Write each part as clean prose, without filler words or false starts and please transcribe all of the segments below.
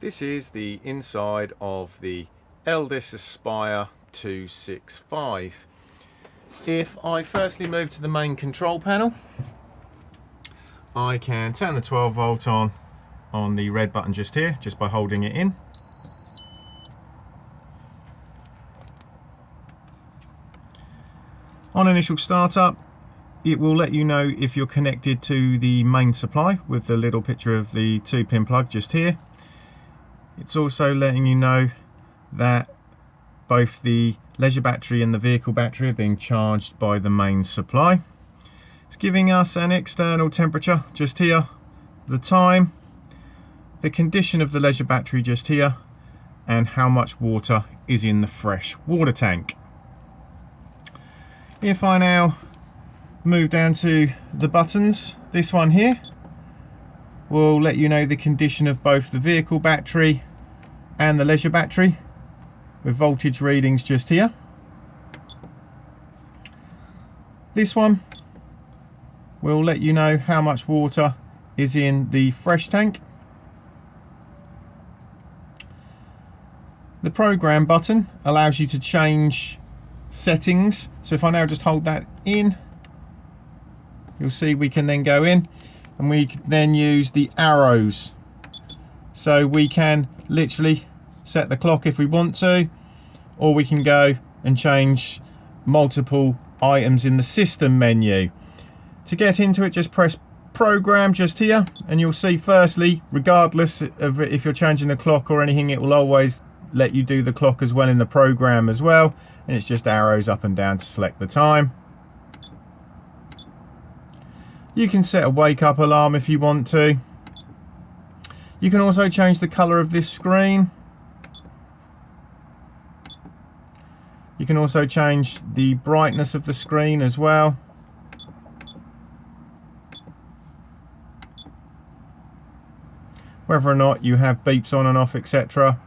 This is the inside of the Elddis Aspire 265. If I firstly move to the main control panel, I can turn the 12 volt on the red button just here, just by holding it in. On initial startup, it will let you know if you're connected to the main supply with the little picture of the 2-pin plug just here. It's also letting you know that both the leisure battery and the vehicle battery are being charged by the main supply. It's giving us an external temperature just here, the time, the condition of the leisure battery just here, and how much water is in the fresh water tank. If I now move down to the buttons, this one here will let you know the condition of both the vehicle battery and the leisure battery with voltage readings just here. This one will let you know how much water is in the fresh tank. The program button allows you to change settings, so if I now just hold that in, you'll see we can then go in and we can then use the arrows, so we can literally set the clock if we want to, or we can go and change multiple items in the system menu. To get into it, just press program just here, and you'll see firstly, regardless of if you're changing the clock or anything, it will always let you do the clock as well in the program as well, and it's just arrows up and down to select the time. You can set a wake up alarm if you want to. You can also change the color of this screen. You can also change the brightness of the screen as well. Whether or not you have beeps on and off, etc.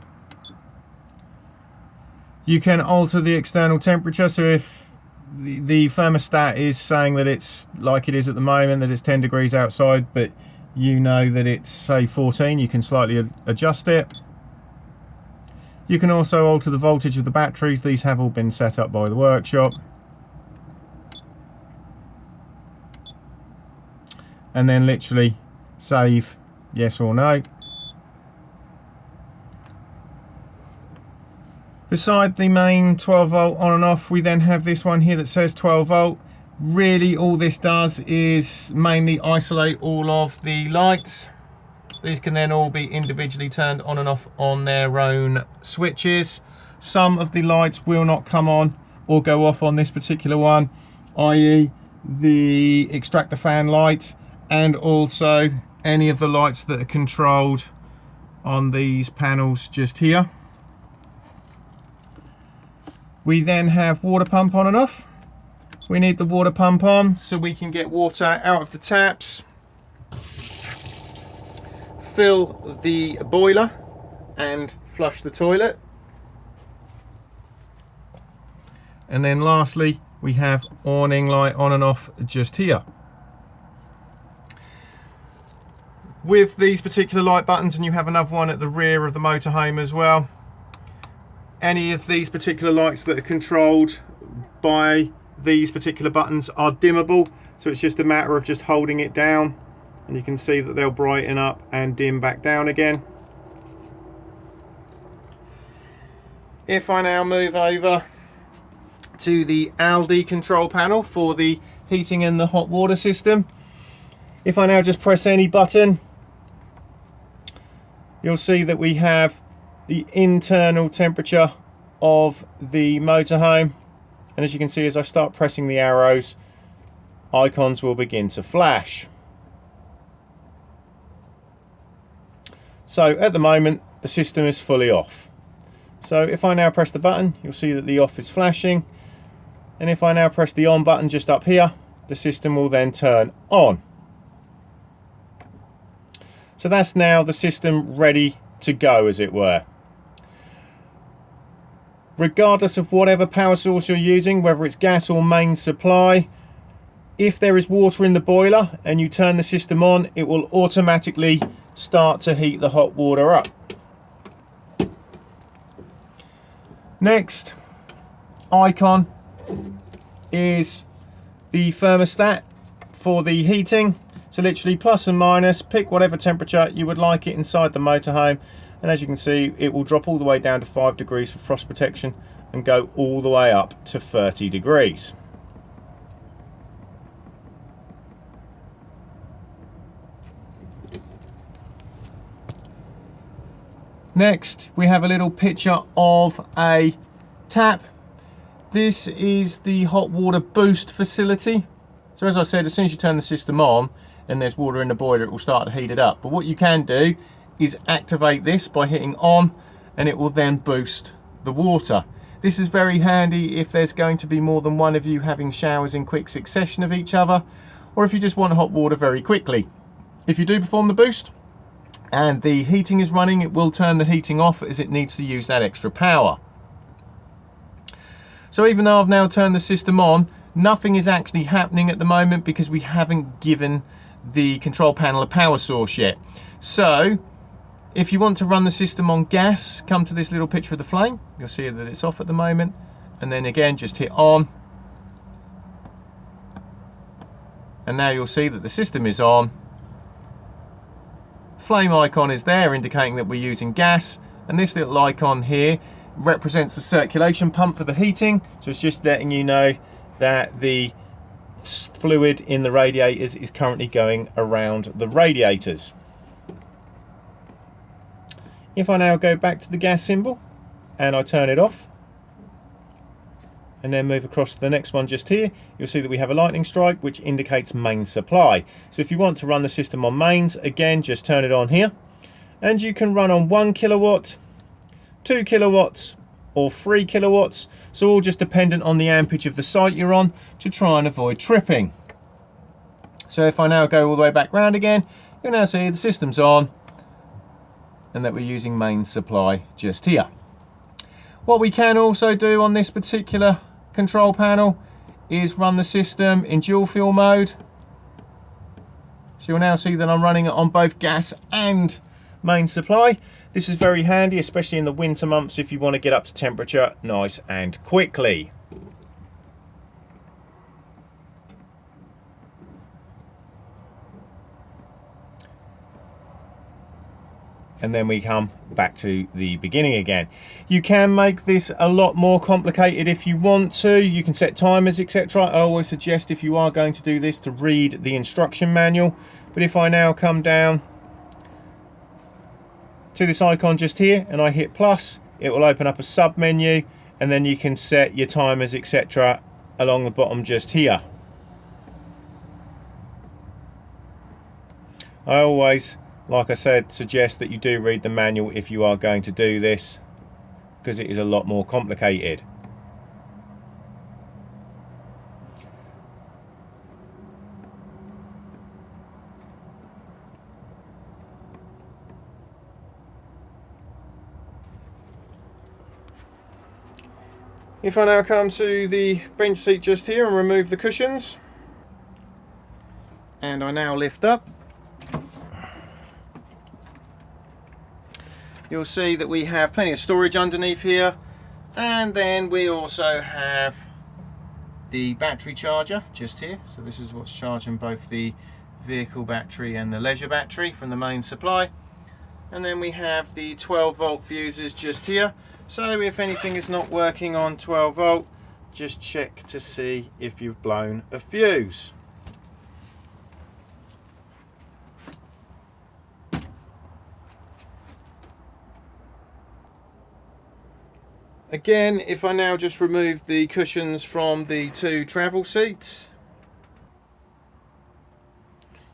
You can alter the external temperature, so if the thermostat is saying that it's like it is at the moment, that it's 10 degrees outside, but you know that it's say 14, you can slightly adjust it. You can also alter the voltage of the batteries. These have all been set up by the workshop. And then literally save yes or no. Beside the main 12 volt on and off, we then have this one here that says 12 volt. Really all this does is mainly isolate all of the lights. These can then all be individually turned on and off on their own switches. Some of the lights will not come on or go off on this particular one, i.e. the extractor fan light, and also any of the lights that are controlled on these panels just here. We then have water pump on and off. We need the water pump on so we can get water out of the taps, fill the boiler and flush the toilet. And then lastly, we have awning light on and off just here. With these particular light buttons, and you have another one at the rear of the motorhome as well, any of these particular lights that are controlled by these particular buttons are dimmable, so it's just a matter of just holding it down and you can see that they'll brighten up and dim back down again. If I now move over to the Aldi control panel for the heating and the hot water system, if I now just press any button, you'll see that we have the internal temperature of the motorhome, and as you can see, as I start pressing the arrows, icons will begin to flash. So at the moment the system is fully off. So if I now press the button, you'll see that the off is flashing, and if I now press the on button just up here, the system will then turn on. So that's now the system ready to go, as it were. Regardless of whatever power source you're using, whether it's gas or main supply, if there is water in the boiler and you turn the system on, it will automatically start to heat the hot water up. Next icon is the thermostat for the heating. So literally plus and minus, pick whatever temperature you would like it inside the motorhome, and as you can see it will drop all the way down to 5 degrees for frost protection and go all the way up to 30 degrees. Next we have a little picture of a tap. This is the hot water boost facility. So as I said, as soon as you turn the system on and there's water in the boiler, it will start to heat it up. But what you can do is activate this by hitting on, and it will then boost the water. This is very handy if there's going to be more than one of you having showers in quick succession of each other, or if you just want hot water very quickly. If you do perform the boost and the heating is running, it will turn the heating off as it needs to use that extra power. So even though I've now turned the system on, nothing is actually happening at the moment because we haven't given the control panel a power source yet. So if you want to run the system on gas, come to this little picture of the flame. You'll see that it's off at the moment, and then again just hit on, and now you'll see that the system is on. Flame icon is there indicating that we're using gas, and this little icon here represents the circulation pump for the heating, so it's just letting you know that the fluid in the radiators is currently going around the radiators. If I now go back to the gas symbol and I turn it off and then move across to the next one just here, you'll see that we have a lightning strike which indicates main supply. So if you want to run the system on mains, again just turn it on here, and you can run on 1 kilowatt, 2 kilowatts or 3 kilowatts, so all just dependent on the ampage of the site you're on to try and avoid tripping. So if I now go all the way back round again, you'll now see the system's on and that we're using main supply just here. What we can also do on this particular control panel is run the system in dual fuel mode. So you'll now see that I'm running it on both gas and main supply. This is very handy, especially in the winter months if you want to get up to temperature nice and quickly. And then we come back to the beginning again. You can make this a lot more complicated if you want to. You can set timers, etc. I always suggest, if you are going to do this, to read the instruction manual. But if I now come down to this icon just here and I hit plus, it will open up a sub menu, and then you can set your timers, etc. along the bottom just here. I always, like I said, suggest that you do read the manual if you are going to do this, because it is a lot more complicated. If I now come to the bench seat just here and remove the cushions, and I now lift up, you'll see that we have plenty of storage underneath here, and then we also have the battery charger just here. So this is what's charging both the vehicle battery and the leisure battery from the main supply. And then we have the 12-volt fuses just here, so if anything is not working on 12 volt, just check to see if you've blown a fuse. Again, if I now just remove the cushions from the two travel seats,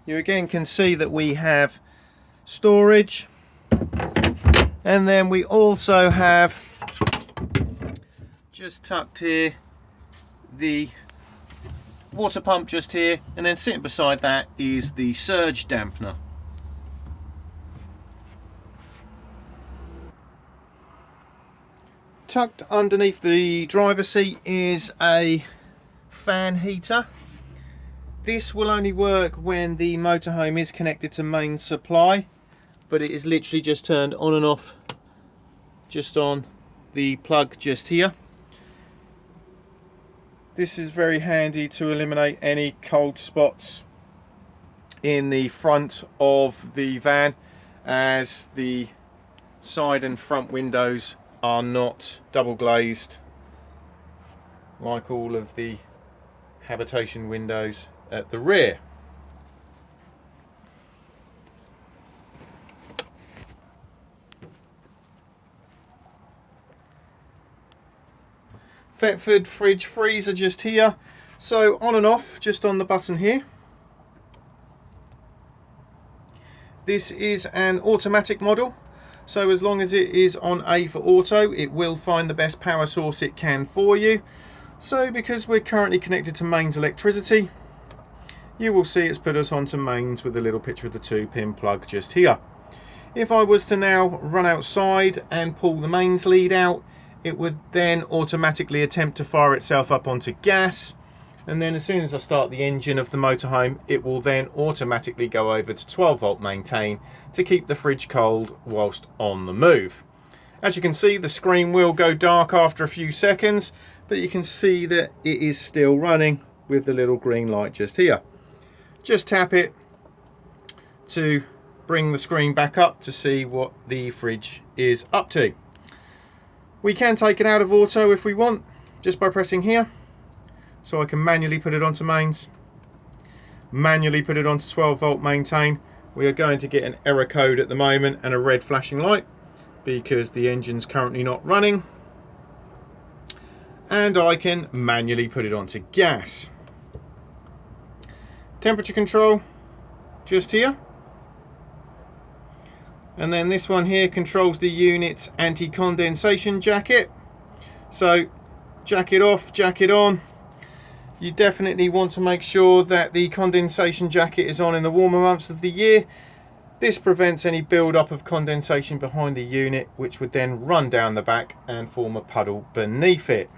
you again can see that we have storage, and then we also have just tucked here the water pump just here, and then sitting beside that is the surge dampener. Tucked underneath the driver's seat is a fan heater. This will only work when the motorhome is connected to main supply, but it is literally just turned on and off just on the plug just here. This is very handy to eliminate any cold spots in the front of the van, as the side and front windows are not double glazed like all of the habitation windows at the rear. Thetford fridge freezer just here, so on and off just on the button here. This is an automatic model, so as long as it is on A for auto, it will find the best power source it can for you. So because we're currently connected to mains electricity, you will see it's put us onto mains with a little picture of the 2-pin plug just here. If I was to now run outside and pull the mains lead out, it would then automatically attempt to fire itself up onto gas, and then as soon as I start the engine of the motorhome, it will then automatically go over to 12 volt maintain to keep the fridge cold whilst on the move. As you can see, the screen will go dark after a few seconds, but you can see that it is still running with the little green light just here. Just tap it to bring the screen back up to see what the fridge is up to. We can take it out of auto if we want, just by pressing here. So I can manually put it onto mains, manually put it onto 12 volt maintain. We are going to get an error code at the moment and a red flashing light because the engine's currently not running. And I can manually put it onto gas. Temperature control just here. And then this one here controls the unit's anti-condensation jacket. So jacket off, jacket on. You definitely want to make sure that the condensation jacket is on in the warmer months of the year. This prevents any build-up of condensation behind the unit, which would then run down the back and form a puddle beneath it.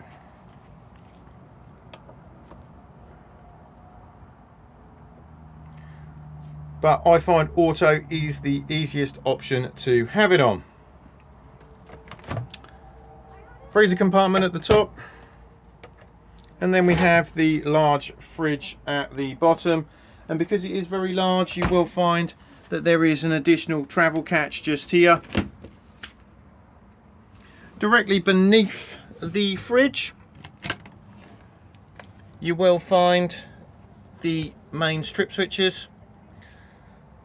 But I find auto is the easiest option to have it on. Freezer compartment at the top, and then we have the large fridge at the bottom, and because it is very large, you will find that there is an additional travel catch just here. Directly beneath the fridge, you will find the main strip switches.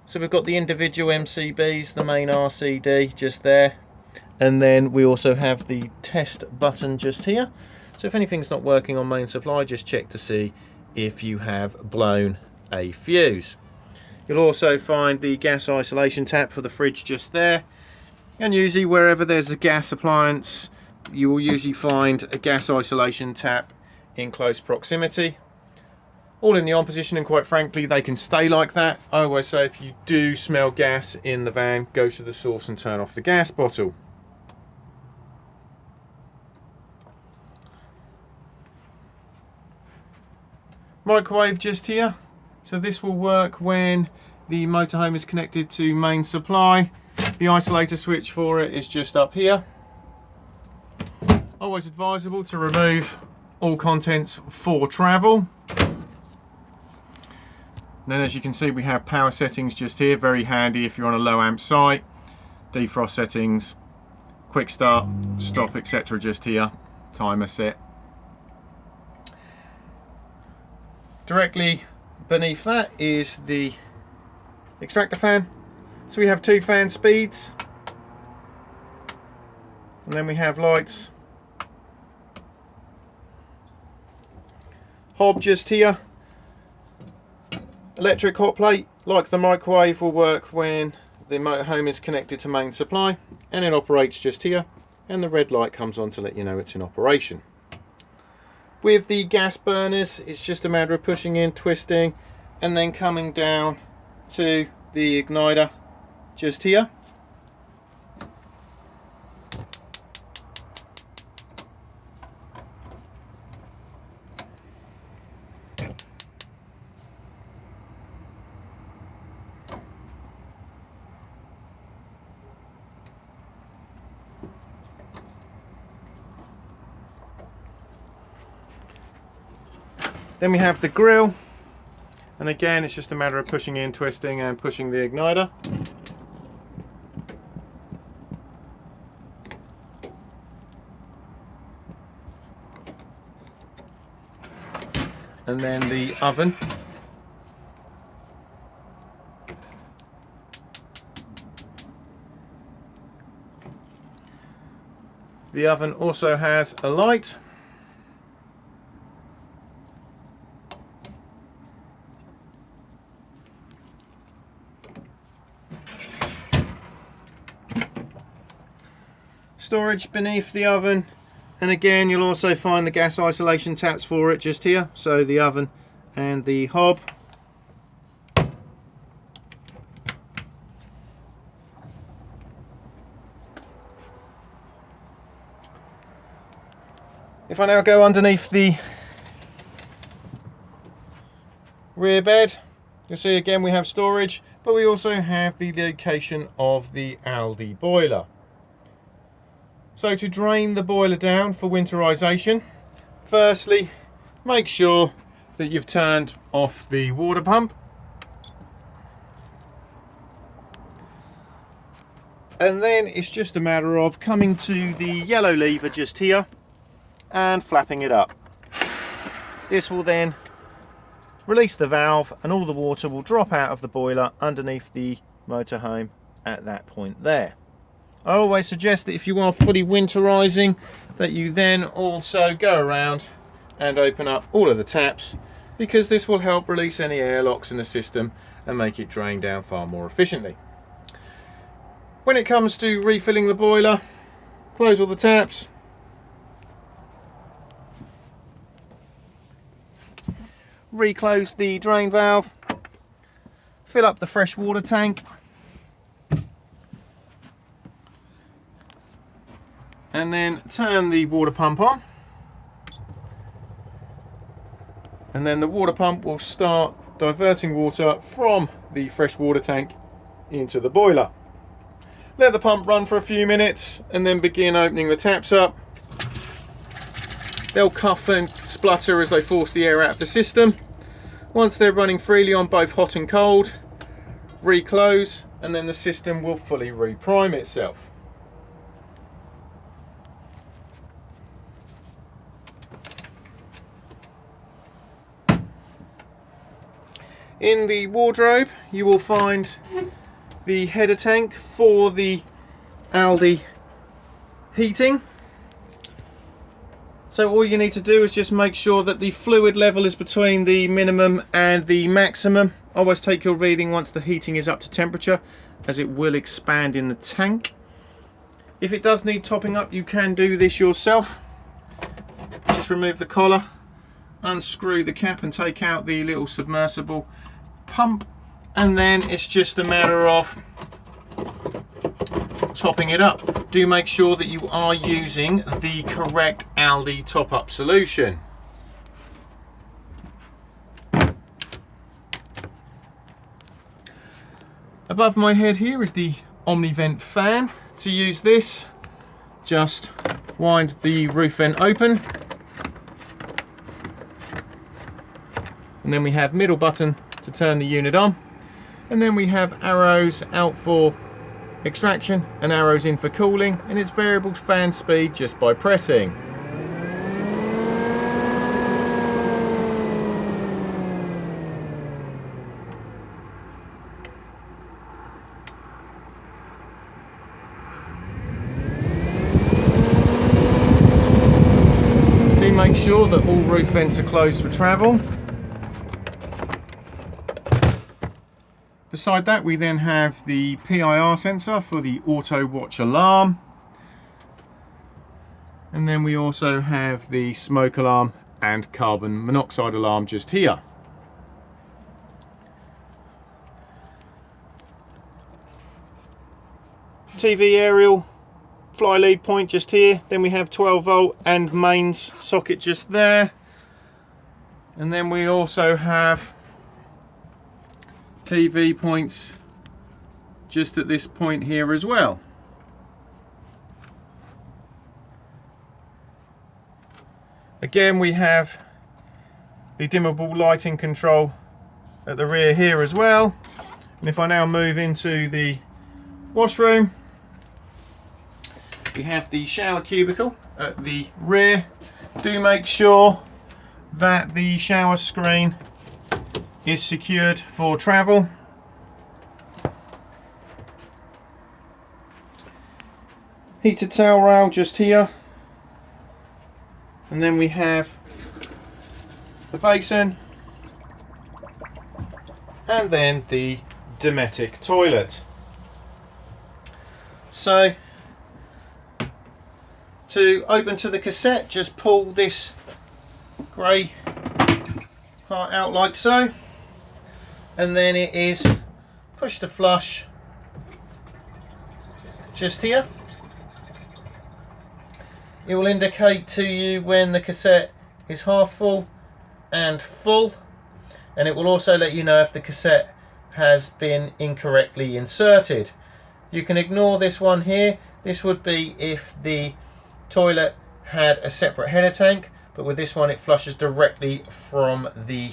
So we've got the individual MCBs, the main RCD just there, and then we also have the test button just here. So if anything's not working on main supply, just check to see if you have blown a fuse. You'll also find the gas isolation tap for the fridge just there, and usually wherever there's a gas appliance, you will usually find a gas isolation tap in close proximity. All in the on position, and quite frankly they can stay like that. I always say if you do smell gas in the van, go to the source and turn off the gas bottle. Microwave just here, so this will work when the motorhome is connected to main supply. The isolator switch for it is just up here. Always advisable to remove all contents for travel. Then as you can see, we have power settings just here, very handy if you're on a low amp site. Defrost settings, quick start, stop, etc. just here, timer set. Directly beneath that is the extractor fan. So we have 2 fan speeds, and then we have lights. Hob just here. Electric hot plate, like the microwave, will work when the motorhome is connected to main supply, and it operates just here, and the red light comes on to let you know it's in operation. With the gas burners, it's just a matter of pushing in, twisting, and then coming down to the igniter just here. Then we have the grill, and again it's just a matter of pushing in, twisting and pushing the igniter. And then the oven. The oven also has a light. Storage beneath the oven, and again you'll also find the gas isolation taps for it just here, so the oven and the hob. If I now go underneath the rear bed, you'll see again we have storage, but we also have the location of the Aldi boiler. So to drain the boiler down for winterization, firstly make sure that you've turned off the water pump, and then it's just a matter of coming to the yellow lever just here and flapping it up. This will then release the valve and all the water will drop out of the boiler underneath the motorhome at that point there. I always suggest that if you are fully winterizing, that you then also go around and open up all of the taps, because this will help release any airlocks in the system and make it drain down far more efficiently. When it comes to refilling the boiler, close all the taps, reclose the drain valve, fill up the fresh water tank, and then turn the water pump on, and then the water pump will start diverting water from the fresh water tank into the boiler. Let the pump run for a few minutes and then begin opening the taps up. They'll cough and splutter as they force the air out of the system. Once they're running freely on both hot and cold, reclose, and then the system will fully reprime itself. In the wardrobe you will find the header tank for the Aldi heating. So all you need to do is just make sure that the fluid level is between the minimum and the maximum. Always take your reading once the heating is up to temperature, as it will expand in the tank. If it does need topping up, you can do this yourself. Just remove the collar, unscrew the cap and take out the little submersible pump, and then it's just a matter of topping it up. Do make sure that you are using the correct Aldi top-up solution. Above my head here is the Omnivent fan. To use this, just wind the roof vent open, and then we have middle button to turn the unit on, and then we have arrows out for extraction and arrows in for cooling, and it's variable fan speed just by pressing. Do make sure that all roof vents are closed for travel. Beside that, we then have the PIR sensor for the auto watch alarm, and then we also have the smoke alarm and carbon monoxide alarm just here. TV aerial fly lead point just here, then we have 12 volt and mains socket just there, and then we also have TV points just at this point here as well. Again, we have the dimmable lighting control at the rear here as well. And if I now move into the washroom, we have the shower cubicle at the rear. Do make sure that the shower screen is secured for travel. Heated towel rail just here, and then we have the basin, and then the Dometic toilet. So to open to the cassette, just pull this grey part out like so, and then it is push to flush just here. It will indicate to you when the cassette is half full and full, and it will also let you know if the cassette has been incorrectly inserted. You can ignore this one here. This would be if the toilet had a separate header tank, but with this one it flushes directly from the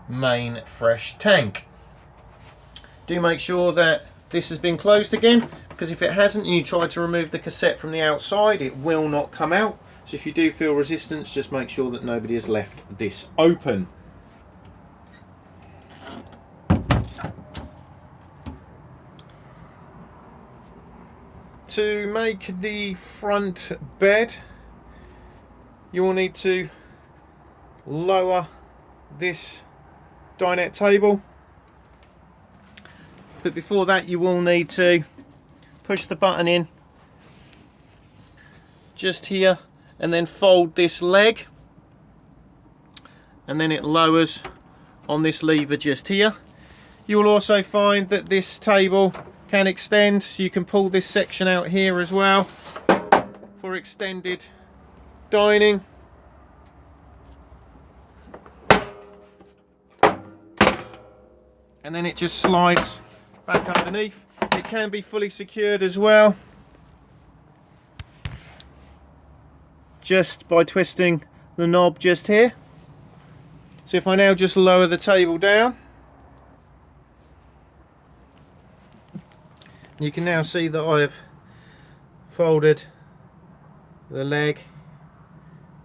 main fresh tank. Do make sure that this has been closed again, because if it hasn't and you try to remove the cassette from the outside, it will not come out. So if you do feel resistance, just make sure that nobody has left this open. To make the front bed, you will need to lower this dinette table, but before that you will need to push the button in just here and then fold this leg, and then it lowers on this lever just here. You will also find that this table can extend, so you can pull this section out here as well for extended dining. And then it just slides back underneath. It can be fully secured as well, just by twisting the knob just here. So if I now just lower the table down, you can now see that I have folded the leg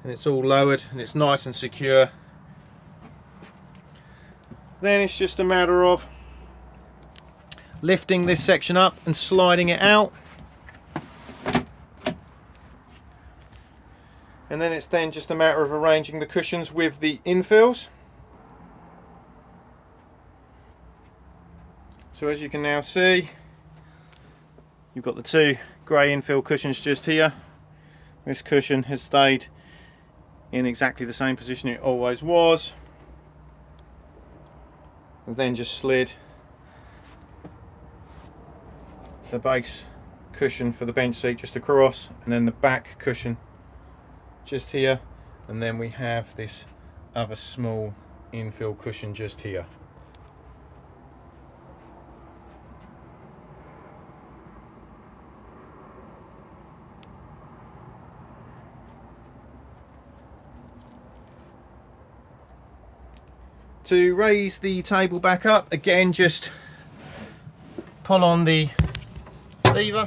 and it's all lowered and it's nice and secure. Then it's just a matter of lifting this section up and sliding it out, and then it's then just a matter of arranging the cushions with the infills. So as you can now see, you've got the two grey infill cushions just here. This cushion has stayed in exactly the same position it always was. I've then just slid the base cushion for the bench seat just across, and then the back cushion just here, and then we have this other small infill cushion just here. To raise the table back up, again just pull on the lever,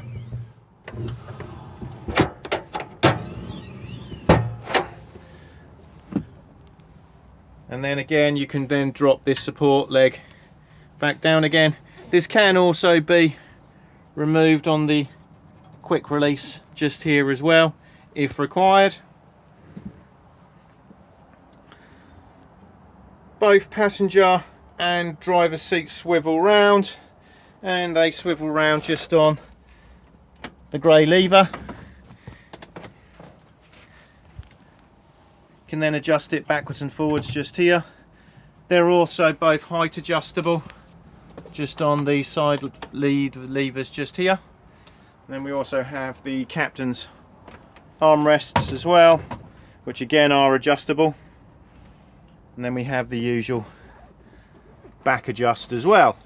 and then again you can then drop this support leg back down again. This can also be removed on the quick release just here as well if required. Both passenger and driver seats swivel round, and they swivel round just on the grey lever. You can then adjust it backwards and forwards just here. They're also both height adjustable just on the side lead levers just here. And then we also have the captain's armrests as well, which again are adjustable. And then we have the usual back adjust as well.